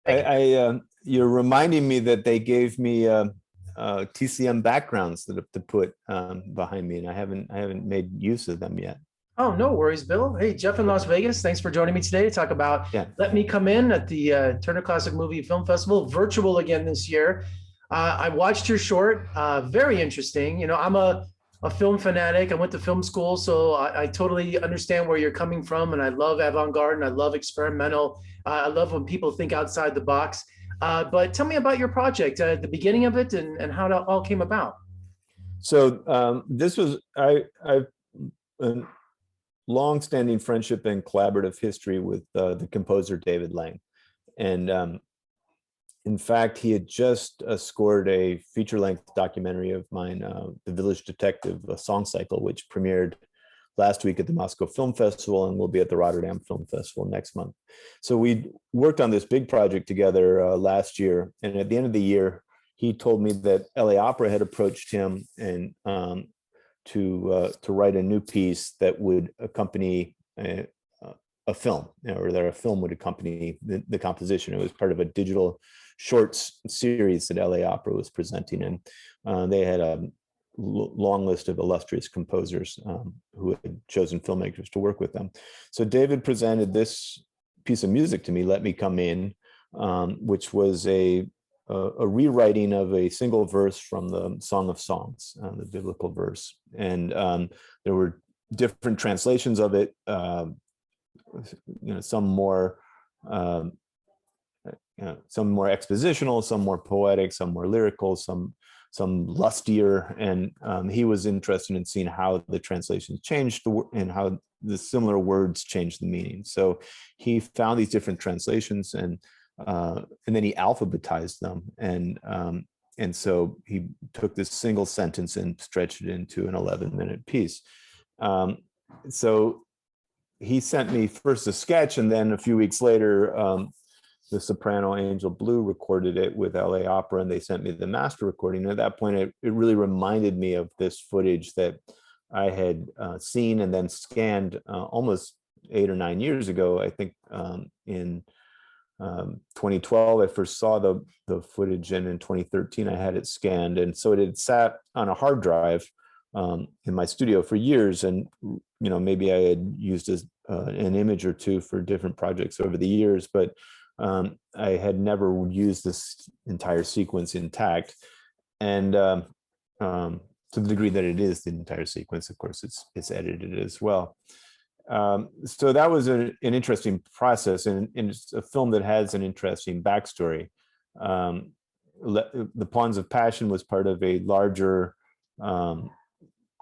You're reminding me that they gave me TCM backgrounds to put behind me, and I haven't made use of them yet. Oh, no worries, Bill. Hey, Jeff in Las Vegas. Thanks for joining me today to talk about Yeah. Let Me Come In at the Turner Classic Movie Film Festival, virtual again this year. I watched your short, very interesting. You know, I'm a film fanatic. I went to film school, so I totally understand where you're coming from. And I love avant-garde and I love experimental. I love when people think outside the box. But tell me about your project, the beginning of it and how it all came about. So this was, I've a long-standing friendship and collaborative history with the composer David Lang. And in fact, he had just scored a feature-length documentary of mine, The Village Detective, a song cycle, which premiered last week at the Moscow Film Festival and will be at the Rotterdam Film Festival next month. So we worked on this big project together last year. And at the end of the year, he told me that LA Opera had approached him and to write a new piece that would accompany a film, or that a film would accompany the composition. It was part of a digital shorts series that LA Opera was presenting, and they had a long list of illustrious composers who had chosen filmmakers to work with them. So David presented this piece of music to me, Let Me Come In, which was a rewriting of a single verse from the Song of Songs, the biblical verse. And there were different translations of it, some more some more expositional, some more poetic, some more lyrical, some lustier. And he was interested in seeing how the translations changed and how the similar words changed the meaning. So he found these different translations and then he alphabetized them. And so he took this single sentence and stretched it into an 11-minute piece. So he sent me first a sketch, and then a few weeks later, the soprano Angel Blue recorded it with LA Opera, and they sent me the master recording. And at that point, it really reminded me of this footage that I had seen and then scanned almost 8 or 9 years ago. I think in 2012, I first saw the footage, and in 2013, I had it scanned. And so it had sat on a hard drive in my studio for years. And, maybe I had used an image or two for different projects over the years, but I had never used this entire sequence intact. And to the degree that it is the entire sequence, of course, it's edited as well. So that was an interesting process, and it's a film that has an interesting backstory. The Pawns of Passion was part of a larger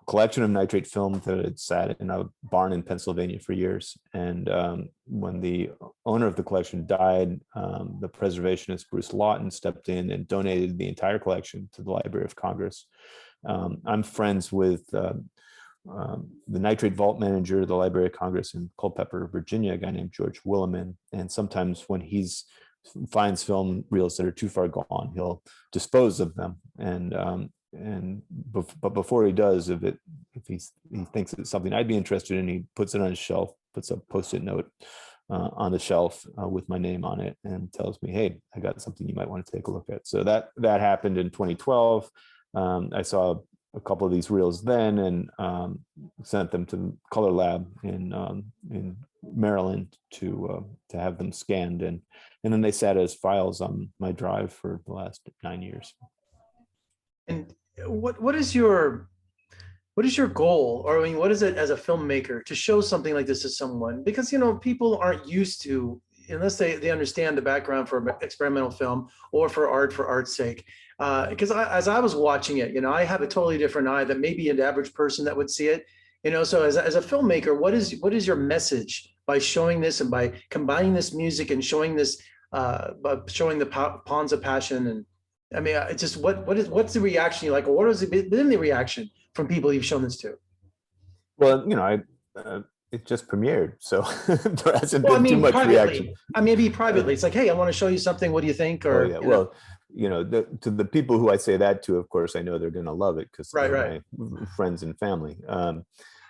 collection of nitrate film that had sat in a barn in Pennsylvania for years. And when the owner of the collection died, the preservationist Bruce Lawton stepped in and donated the entire collection to the Library of Congress. I'm friends with the nitrate vault manager of the Library of Congress in Culpeper, Virginia, a guy named George Williman. And sometimes when he finds film reels that are too far gone, he'll dispose of them. But before he does, if he thinks it's something I'd be interested in, he puts it on his shelf, puts a Post-it note on the shelf with my name on it, and tells me, "Hey, I got something you might want to take a look at." So that happened in 2012. I saw a couple of these reels then, and sent them to Color Lab in Maryland to have them scanned, and then they sat as files on my drive for the last 9 years. And what is your goal, or I mean, what is it as a filmmaker to show something like this to someone? Because people aren't used to, unless they understand the background for experimental film or for art's sake. Because as I was watching it, I have a totally different eye than maybe an average person that would see it. So as a filmmaker, what is your message by showing this and by combining this music and showing this, showing the Pawns of Passion? And I mean, it's just what's the reaction like, or what has been the reaction from people you've shown this to? Well, it just premiered, so there hasn't been too much reaction. Maybe privately, it's like, hey, I want to show you something. What do you think? Or well, to the people who I say that to, of course, I know they're going to love it because they're my friends and family. To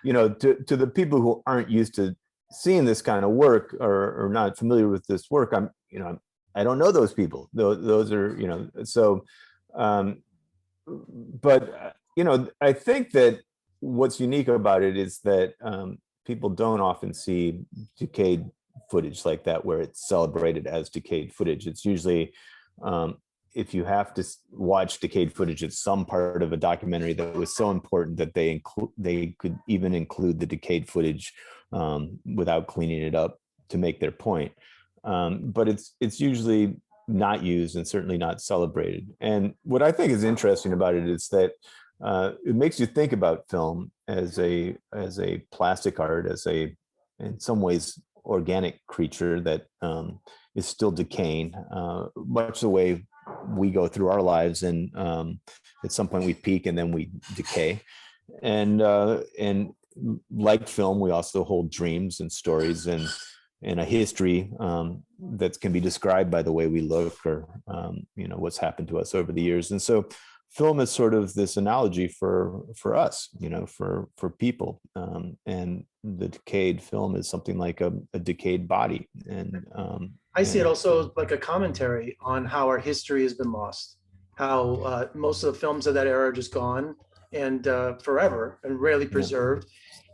the people who aren't used to seeing this kind of work or not familiar with this work, I don't know those people. Those are, you know, so, um, but I think that what's unique about it is that people don't often see decayed footage like that, where it's celebrated as decayed footage. It's usually, um, if you have to watch decayed footage, it's some part of a documentary that was so important that they could even include the decayed footage without cleaning it up to make their point. But it's usually not used and certainly not celebrated. And what I think is interesting about it is that it makes you think about film as a plastic art, as a, in some ways, organic creature that is still decaying, much the way we go through our lives, and at some point we peak and then we decay. And like film, we also hold dreams and stories and a history that can be described by the way we look, or what's happened to us over the years. And so film is sort of this analogy for us, for people, and the decayed film is something like a decayed body. And I see it also like a commentary on how our history has been lost, how most of the films of that era are just gone and forever and rarely preserved.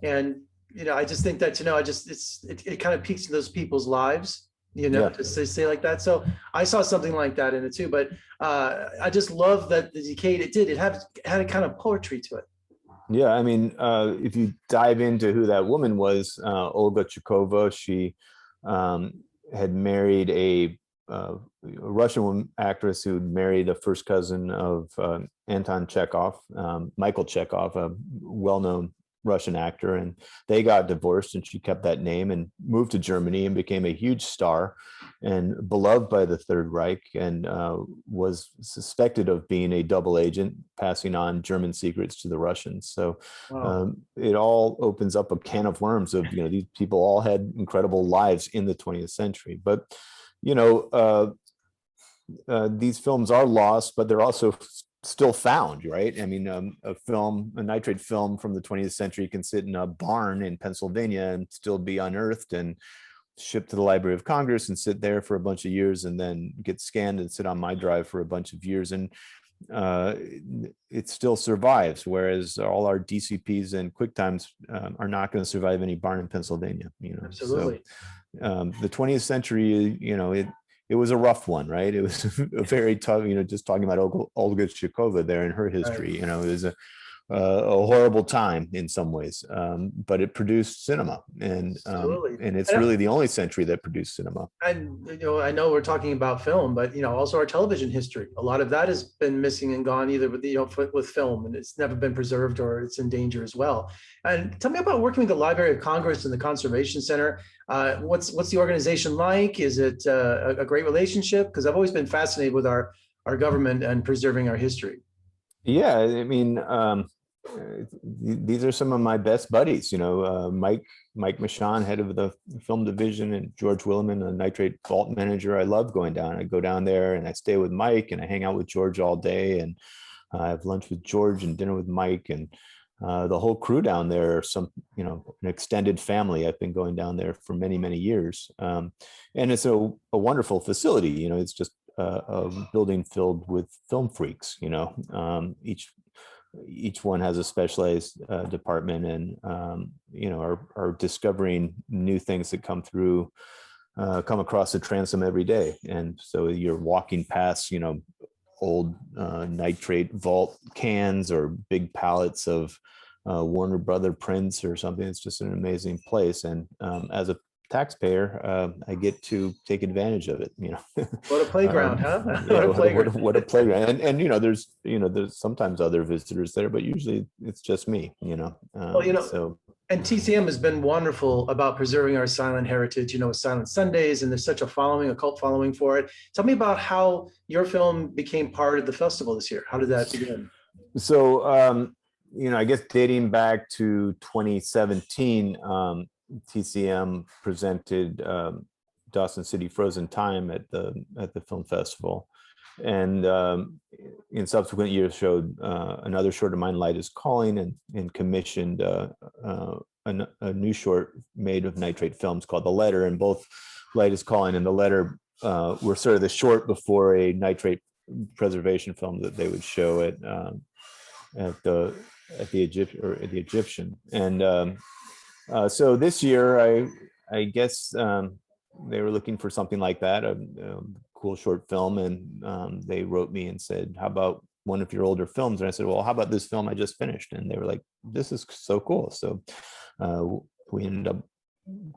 And I just think that it kind of peaks in those people's lives, to say like that. So I saw something like that in it too. But I just love that the decayed it had a kind of poetry to it. Yeah, I mean, if you dive into who that woman was, Olga Chukova, she had married a Russian actress who married a first cousin of Anton Chekhov, Michael Chekhov, a well-known Russian actor, and they got divorced, and she kept that name and moved to Germany and became a huge star and beloved by the Third Reich, and was suspected of being a double agent, passing on German secrets to the Russians. So wow. It all opens up a can of worms of, these people all had incredible lives in the 20th century. But these films are lost, but they're also still found, right? I mean, a nitrate film from the 20th century can sit in a barn in Pennsylvania and still be unearthed and shipped to the Library of Congress and sit there for a bunch of years, and then get scanned and sit on my drive for a bunch of years. And it still survives, whereas all our DCPs and QuickTimes are not going to survive any barn in Pennsylvania. Absolutely. So the 20th century, it was a rough one, right? It was a very tough, just talking about Olga Chukova there in her history, right. It was a horrible time in some ways, but it produced cinema, and it's really the only century that produced cinema. And I know we're talking about film, but also our television history. A lot of that has been missing and gone, either with film, and it's never been preserved, or it's in danger as well. And tell me about working with the Library of Congress and the Conservation Center. What's the organization like? Is it a great relationship? Because I've always been fascinated with our government and preserving our history. Yeah, I mean, these are some of my best buddies. Mike Michon, head of the film division, and George Williman, a nitrate vault manager. I love going down. I go down there and I stay with Mike, and I hang out with George all day, and I have lunch with George and dinner with Mike, and the whole crew down there are an extended family. I've been going down there for many, many years, and it's a wonderful facility. It's just a building filled with film freaks. Each one has a specialized department, and are discovering new things that come across the transom every day. And so you're walking past old nitrate vault cans or big pallets of Warner Brother prints or something. It's just an amazing place, and as a taxpayer, I get to take advantage of it. What a playground, huh? Yeah, what a playground. And there's sometimes other visitors there, but usually it's just me. So. And TCM has been wonderful about preserving our silent heritage, with Silent Sundays, and there's such a cult following for it. Tell me about how your film became part of the festival this year. How did that begin? So, I guess dating back to 2017, TCM presented Dawson City Frozen Time at the film festival, and in subsequent years showed another short of mine, Light is Calling, and commissioned a new short made of nitrate films called The Letter. And both Light is Calling and The Letter were sort of the short before a nitrate preservation film that they would show at the Egyptian. And so this year, I guess they were looking for something like that, a cool short film, and they wrote me and said, "How about one of your older films?" And I said, "Well, how about this film I just finished?" And they were like, "This is so cool." So we ended up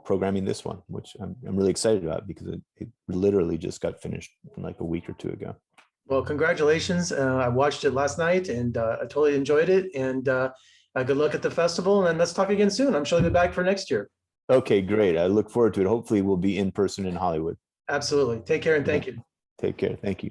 programming this one, which I'm really excited about because it literally just got finished like a week or two ago. Well, congratulations. I watched it last night and I totally enjoyed it. And good luck at the festival. And let's talk again soon. I'm sure you'll be back for next year. Okay, great. I look forward to it. Hopefully we'll be in person in Hollywood. Absolutely. Take care and thank you. Take care. Thank you.